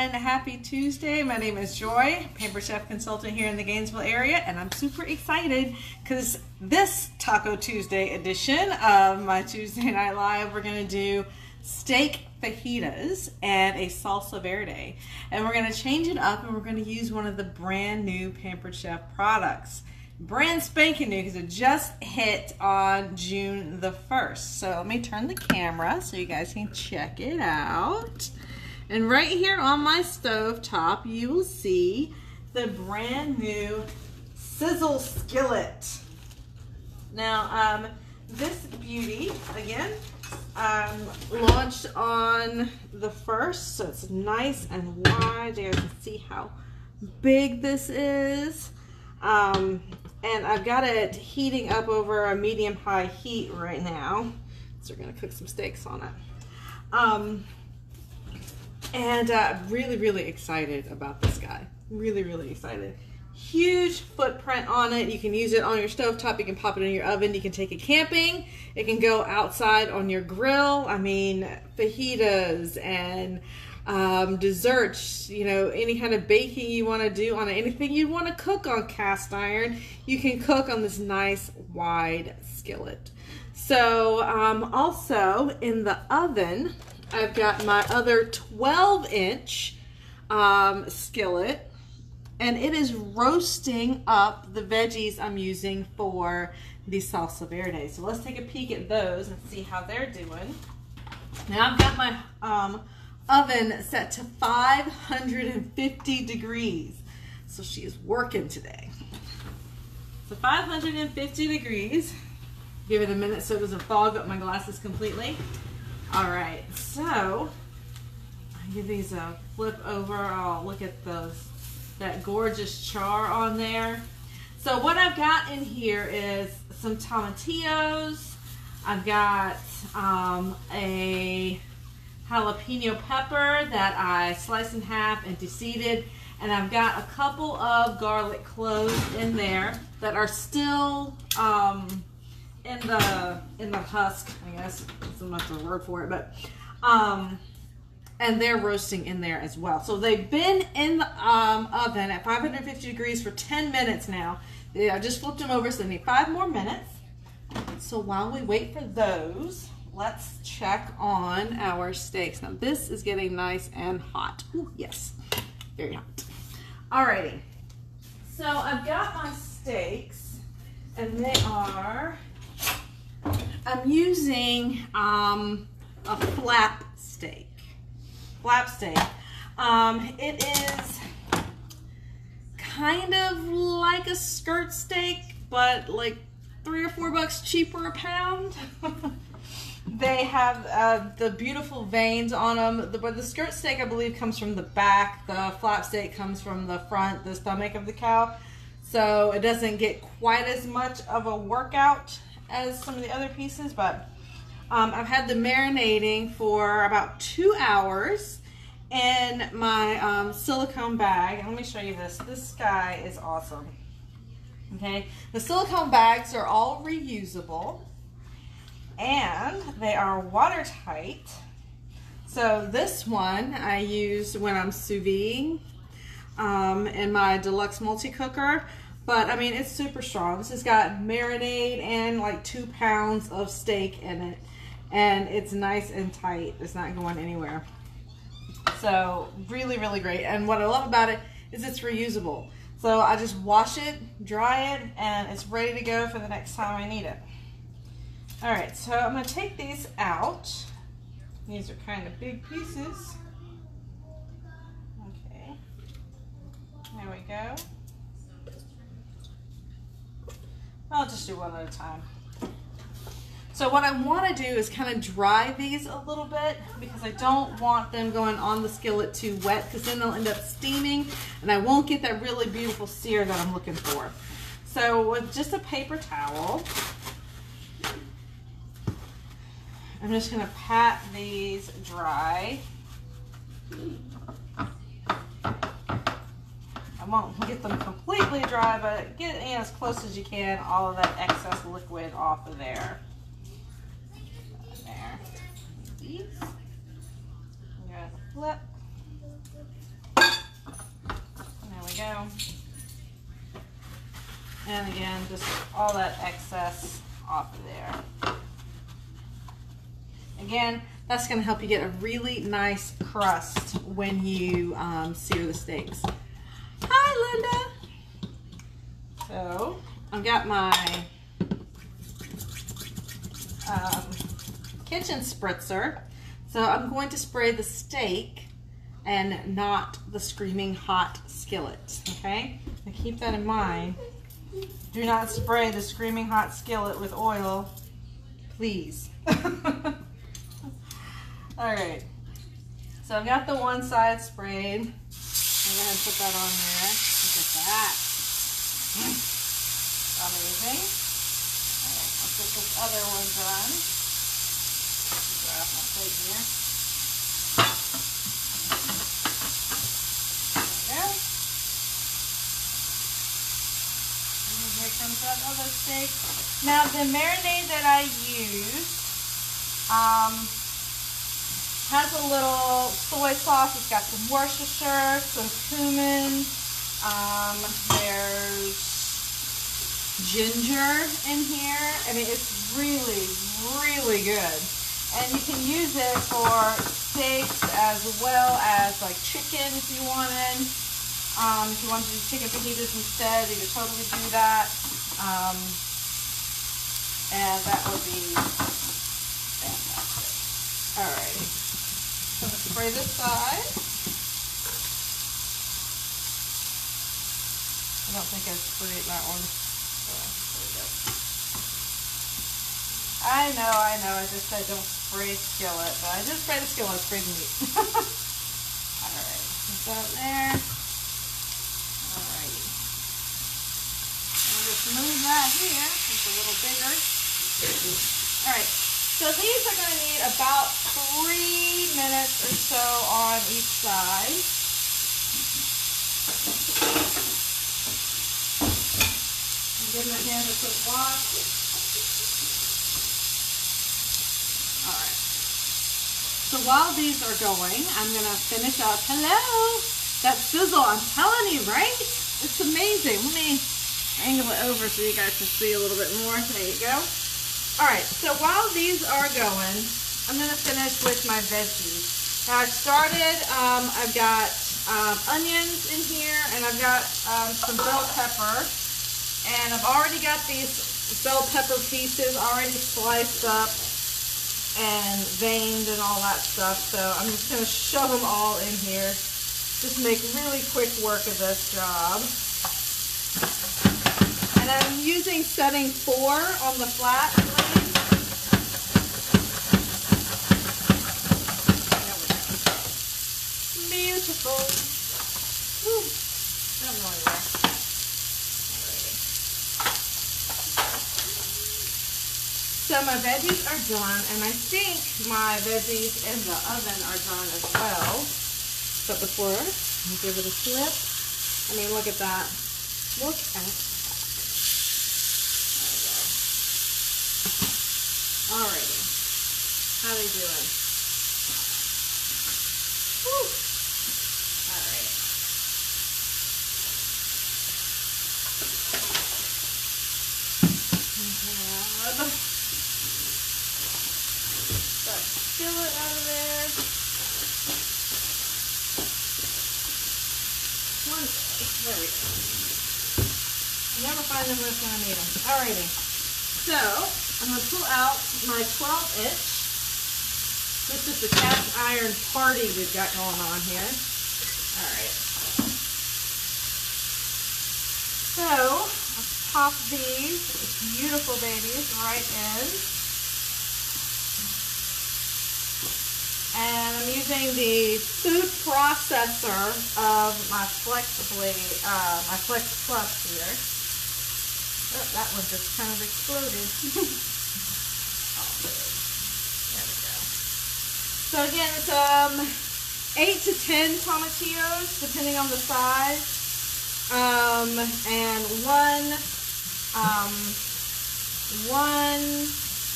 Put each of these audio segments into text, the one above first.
and happy Tuesday. My name is Joy, Pampered Chef Consultant here in the Gainesville area, and I'm super excited because this Taco Tuesday edition of my Tuesday Night Live, we're going to do steak fajitas and a salsa verde. And we're going to change it up and we're going to use one of the brand new Pampered Chef products. Brand spanking new because it just hit on June the 1st. So let me turn the camera so you guys can check it out. And right here on my stove top, you will see the brand new Sizzle Skillet. Now, this beauty, again, launched on the 1st, so it's nice and wide. You guys can see how big this is. And I've got it heating up over a medium-high heat right now. So we're gonna cook some steaks on it. Really, really excited about this guy. Really, really excited. Huge footprint on it. You can use it on your stovetop. You can pop it in your oven. You can take it camping. It can go outside on your grill. I mean, fajitas and desserts, you know, any kind of baking you want to do on it, anything you want to cook on cast iron, you can cook on this nice wide skillet. So also in the oven, I've got my other 12-inch skillet, and it is roasting up the veggies I'm using for the salsa verde. So let's take a peek at those and see how they're doing. Now I've got my oven set to 550 degrees. So she is working today. So 550 degrees. Give it a minute so it doesn't fog up my glasses completely. All right, so I give these a flip over. I'll look at that gorgeous char on there. So what I've got in here is some tomatillos. I've got a jalapeno pepper that I sliced in half and deseeded, and I've got a couple of garlic cloves in there that are still in the husk, I guess. That's not much of a word for it, but and they're roasting in there as well. So they've been in the oven at 550 degrees for 10 minutes now. I just flipped them over, so they need 5 more minutes. So while we wait for those, let's check on our steaks. Now this is getting nice and hot. Ooh, yes, very hot. Alrighty, so I've got my steaks, and they are, I'm using a flap steak. Flap steak. It is kind of like a skirt steak, but like $3 or $4 cheaper a pound. They have the beautiful veins on them. The skirt steak, I believe, comes from the back. The flap steak comes from the front, the stomach of the cow. So it doesn't get quite as much of a workout as some of the other pieces. But I've had them marinating for about 2 hours in my silicone bag. And let me show you this. This guy is awesome. Okay, the silicone bags are all reusable. And they are watertight. So this one I use when I'm sous videing in my deluxe multi-cooker. But I mean, it's super strong. This has got marinade and like 2 pounds of steak in it. And it's nice and tight. It's not going anywhere. So really, really great. And what I love about it is it's reusable. So I just wash it, dry it, and it's ready to go for the next time I need it. All right, so I'm going to take these out. These are kind of big pieces. Okay, there we go. I'll just do one at a time. So what I want to do is kind of dry these a little bit because I don't want them going on the skillet too wet, because then they'll end up steaming and I won't get that really beautiful sear that I'm looking for. So with just a paper towel, I'm just going to pat these dry. I won't get them completely dry, but get as close as you can, all of that excess liquid off of there. There. These. I'm going to flip. go. And again, just all that excess off of there. Again, that's going to help you get a really nice crust when you sear the steaks. Hi, Linda. So, I've got my kitchen spritzer. So, I'm going to spray the steak and not the screaming hot skillet. Okay? Now keep that in mind. Do not spray the screaming hot skillet with oil, please. Alright, so I've got the one side sprayed. I'm going to put that on there. Look at that. Amazing. Alright, let's get this other one done. Right off my plate here. There we go. And here comes that other steak. Now the marinade that I use, has a little soy sauce. It's got some Worcestershire, some cumin. There's ginger in here. I mean, it's really, really good. And you can use it for steaks as well as like chicken if you wanted. If you wanted to do chicken fajitas instead, you could totally do that. And that would be fantastic. Alrighty. I'm going to spray this side. I don't think I sprayed that one. So, there we go. I know. I just said don't spray skillet, but I did spray the skillet. I sprayed the meat. Alright, put that there. Alrighty. I'll just move that here. It's a little bigger. Alright. So these are going to need about 3 minutes or so on each side. Give them a hand a quick wash. Alright. So while these are going, I'm going to finish up. Hello! That sizzle, I'm telling you, right? It's amazing. Let me angle it over so you guys can see a little bit more. There you go. Alright, so while these are going, I'm going to finish with my veggies. Now I've started, I've got onions in here, and I've got some bell pepper. And I've already got these bell pepper pieces already sliced up and veined and all that stuff. So I'm just going to shove them all in here. Just make really quick work of this job. And I'm using setting 4 on the flat flame. There we go. Beautiful. Woo. Don't go anywhere. So my veggies are done, and I think my veggies in the oven are done as well. But before I give it a flip, I mean, look at that. Look at that. Alrighty. How they doing? Woo. Alright. Grab that skillet out of there. There we go. You never find them unless I need them. Alrighty. So, I'm going to pull out my 12-inch. This is the cast iron party we've got going on here. Alright. So, let's pop these beautiful babies right in. And I'm using the food processor of my Flex Blade, my Flex Plus here. Oh, that one just kind of exploded. Oh, there we go. So again, it's 8 to 10 tomatillos, depending on the size, and one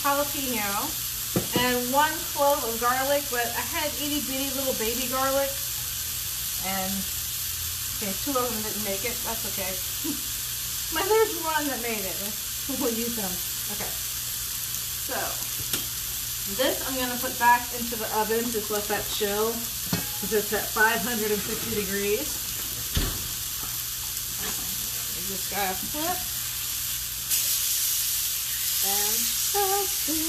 jalapeno, and 1 clove of garlic. But I had itty bitty little baby garlic, and Okay, 2 of them didn't make it. That's okay. But there's one that made it. We'll use them. Okay. So, this I'm going to put back into the oven. Just let that chill. Because it's at 550 degrees. Give this guy a flip. Fantastic.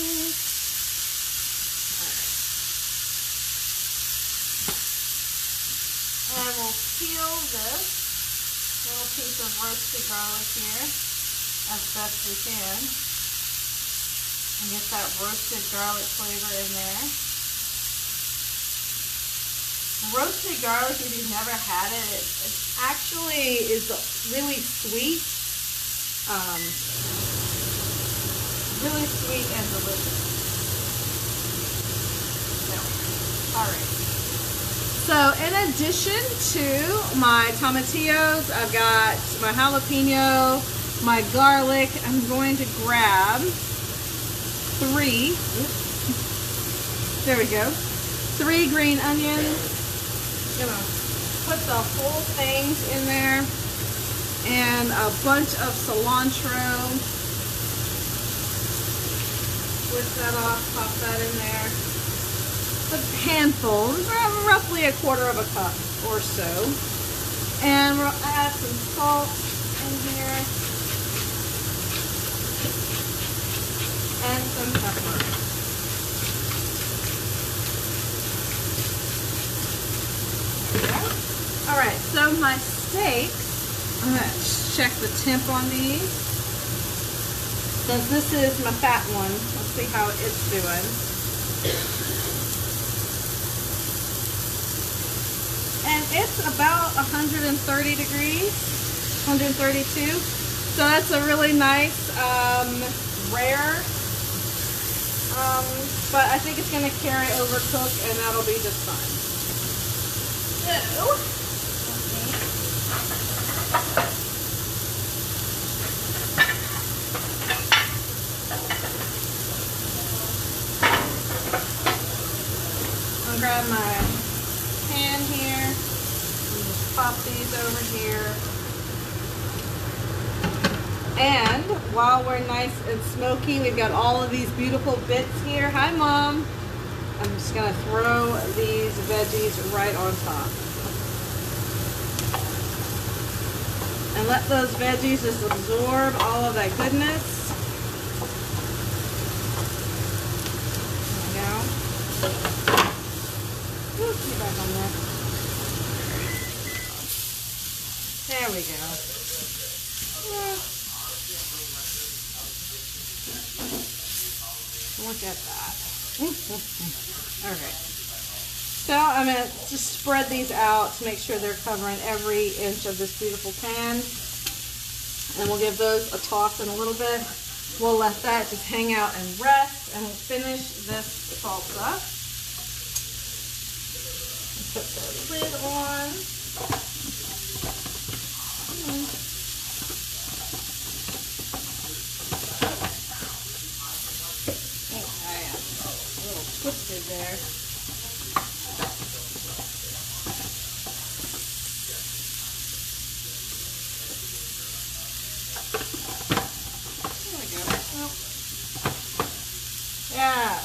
And we'll peel this little piece of roasted garlic here as best we can. And get that roasted garlic flavor in there. Roasted garlic, if you've never had it, it actually is really sweet. Really sweet and delicious. So, alright. So in addition to my tomatillos, I've got my jalapeno, my garlic. I'm going to grab 3. There we go. 3 green onions. I'm gonna put the whole things in there, and a bunch of cilantro. Twist that off, pop that in there. A handful, roughly 1/4 cup or so. And we'll add some salt in here. And some pepper. There we go. Alright, so my steaks, I'm going to check the temp on these. Since this is my fat one, let's see how it's doing. And it's about 130 degrees, 132. So that's a really nice, rare, but I think it's going to carry over cook, and that'll be just fine. So, I'll grab my pan here and just pop these over here. And while we're nice and smoky, we've got all of these beautiful bits here. Hi, Mom. I'm just going to throw these veggies right on top. And let those veggies just absorb all of that goodness. There we go. Ooh, get back on there. There we go. Look at that. Alright. So I'm going to just spread these out to make sure they're covering every inch of this beautiful pan. And we'll give those a toss in a little bit. We'll let that just hang out and rest, and we'll finish this salsa. Put the lid on. Twisted there. There we go. Oh. Yeah,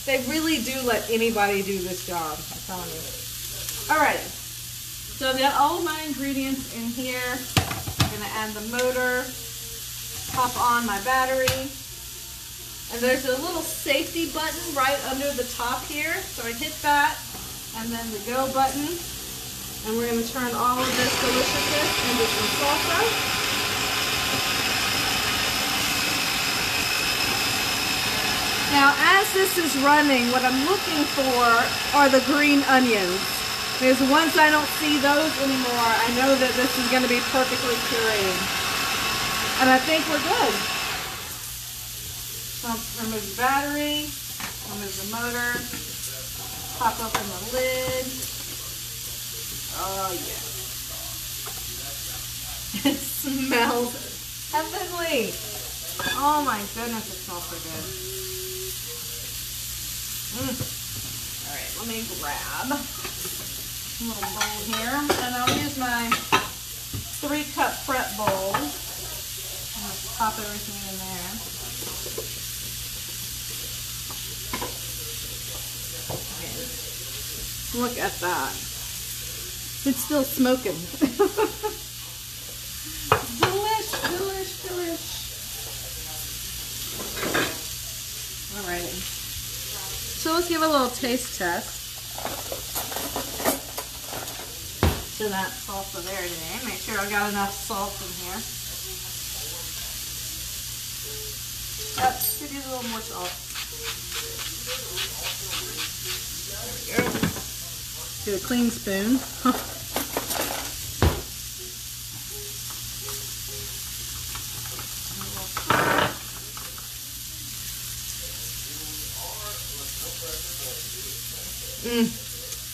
they really do let anybody do this job, I'm telling you. Alright, so I've got all of my ingredients in here. I'm going to add the motor, pop on my battery. And there's a little safety button right under the top here. So I hit that, and then the go button. And we're going to turn all of this deliciousness into some salsa. Now, as this is running, what I'm looking for are the green onions. Because once I don't see those anymore, I know that this is going to be perfectly pureed. And I think we're good. Remove the battery, remove the motor, pop open the lid. Oh yeah. It smells heavenly. Oh my goodness, it smells so good. Alright, let me grab little bowl here, and I'll use my 3-cup prep bowl. I'm going to pop everything in there. Okay. Look at that. It's still smoking. Delish, delish, delish. Alrighty. So let's give a little taste test to that salsa verde today. Make sure I got enough salt in here. Yep, could use a little more salt. There we go. Get a clean spoon.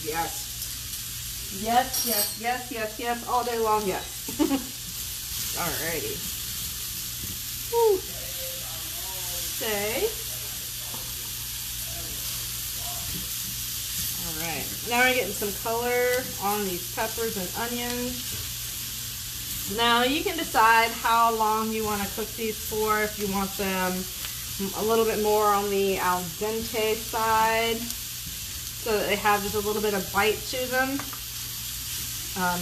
Yes. Yes, yes, yes, yes, yes, all day long, yes. Alrighty. Woo. Okay. Alright. Now we're getting some color on these peppers and onions. Now you can decide how long you want to cook these for, if you want them a little bit more on the al dente side, so that they have just a little bit of bite to them.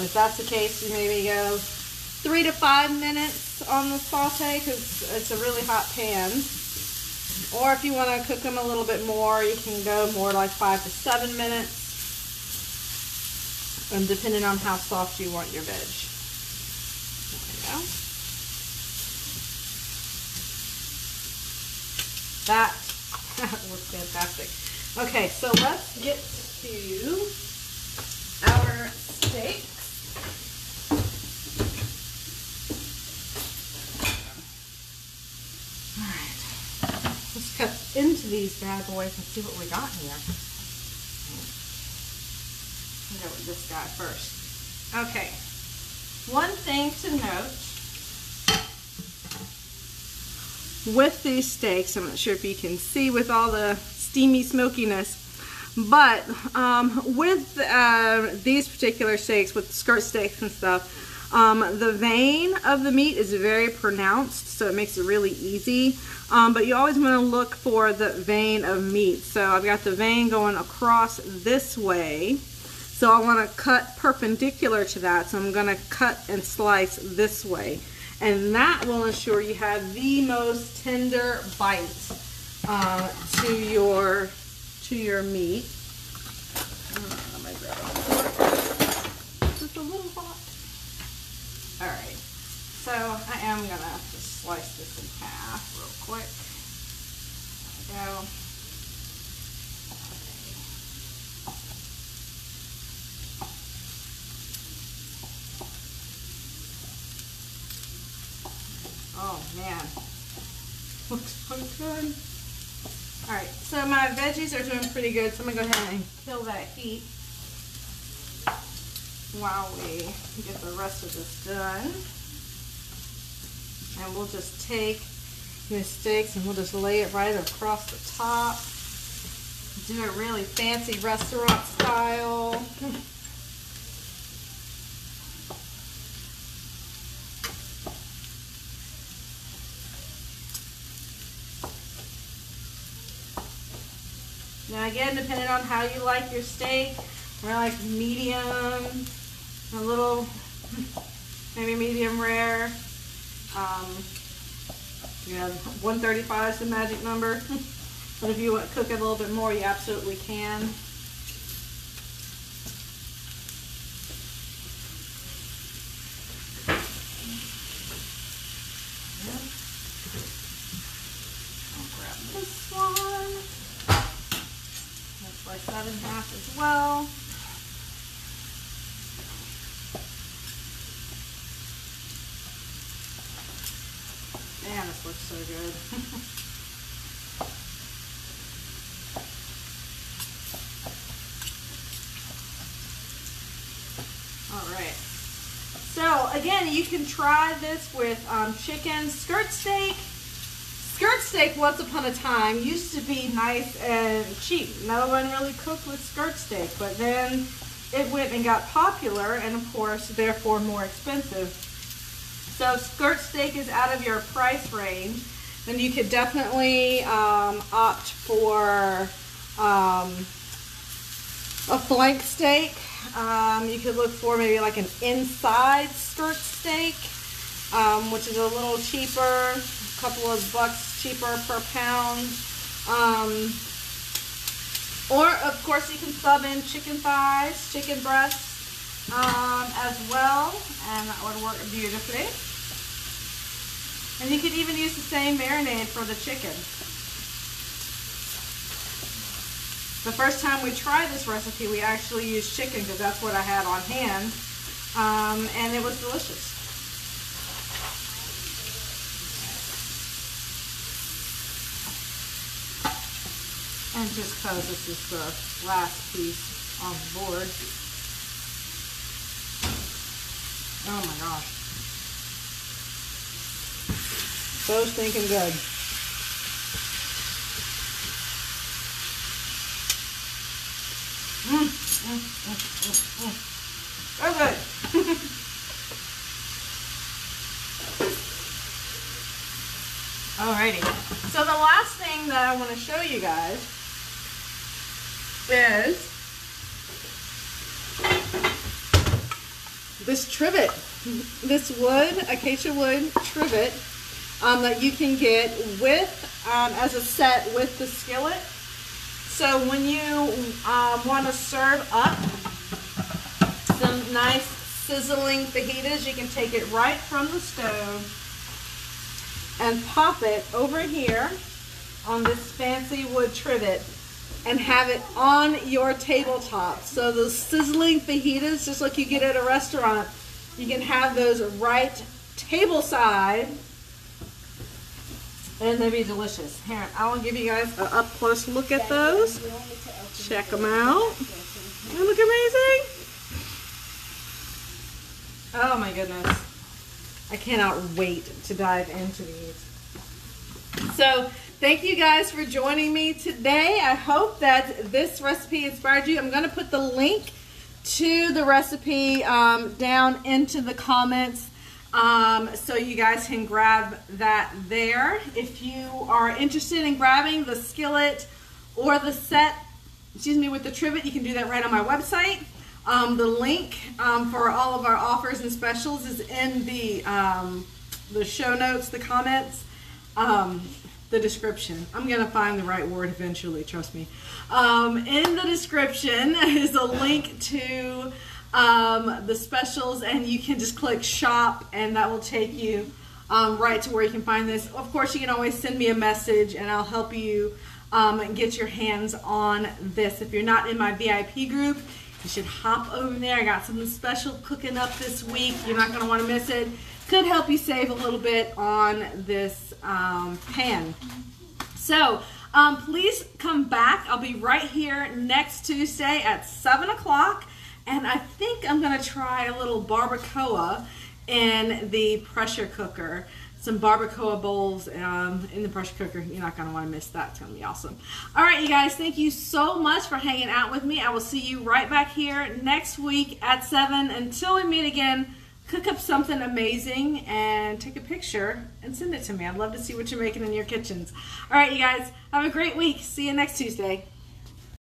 If that's the case, you maybe go 3 to 5 minutes on the saute because it's a really hot pan. Or if you want to cook them a little bit more, you can go more like 5 to 7 minutes. And depending on how soft you want your veg. There we go. That looks fantastic. Okay, so let's get to our steaks. Alright, let's cut into these bad boys and see what we got here. I'll go with this guy first. Okay, one thing to note with these steaks, I'm not sure if you can see with all the steamy smokiness, but with these particular steaks, with skirt steaks and stuff, the vein of the meat is very pronounced, so it makes it really easy. But you always want to look for the vein of meat. So I've got the vein going across this way, so I want to cut perpendicular to that, so I'm going to cut and slice this way, and that will ensure you have the most tender bite to your meat. Just a little hot. Alright, so I am gonna just slice this in half real quick. There we go. Oh man, looks so good. Alright, so my veggies are doing pretty good, so I'm going to go ahead and kill that heat while we get the rest of this done. And we'll just take the steaks and we'll just lay it right across the top. Do it really fancy restaurant style. Now again, depending on how you like your steak, I like medium, a little, maybe medium rare. You know, 135 is the magic number. But if you want to cook it a little bit more, you absolutely can. I'll grab this one. Slice that in half as well. Man, this looks so good. Alright. So, again, you can try this with chicken. Skirt steak. Skirt steak, once upon a time, used to be nice and cheap. No one really cooked with skirt steak, but then it went and got popular, and of course, therefore more expensive. So skirt steak is out of your price range, then you could definitely opt for a flank steak. You could look for maybe like an inside skirt steak, which is a little cheaper, a couple of bucks cheaper per pound. Or of course you can sub in chicken thighs, chicken breasts as well, and that would work beautifully. And you could even use the same marinade for the chicken. The first time we tried this recipe, we actually used chicken because that's what I had on hand, and it was delicious. And just because this is the last piece on the board. Oh my gosh. So stinking good. So good. Alrighty. So the last thing that I want to show you guys is this trivet. This wood, acacia wood trivet that you can get with as a set with the skillet. So when you want to serve up some nice sizzling fajitas, you can take it right from the stove and pop it over here on this fancy wood trivet and have it on your tabletop. So those sizzling fajitas, just like you get at a restaurant, you can have those right table side, and they'd be delicious. Here, I will give you guys an up close look at those. Check them out. They look amazing. Oh my goodness. I cannot wait to dive into these. So thank you guys for joining me today. I hope that this recipe inspired you. I'm going to put the link to the recipe down into the comments so you guys can grab that there. If you are interested in grabbing the skillet or the set, with the trivet, you can do that right on my website. The link for all of our offers and specials is in the show notes, the comments, the description. I'm going to find the right word eventually, trust me. In the description is a link to the specials, and you can just click shop and that will take you right to where you can find this. Of course, you can always send me a message and I'll help you get your hands on this. If you're not in my VIP group, you should hop over there. I got something special cooking up this week. You're not going to want to miss it. Could help you save a little bit on this pan. So please come back. I'll be right here next Tuesday at 7 o'clock. And I think I'm going to try a little barbacoa in the pressure cooker. Some barbacoa bowls in the pressure cooker. You're not going to want to miss that. It's going to be awesome. All right, you guys, thank you so much for hanging out with me. I will see you right back here next week at 7. Until we meet again, cook up something amazing and take a picture and send it to me. I'd love to see what you're making in your kitchens. All right, you guys, have a great week. See you next Tuesday.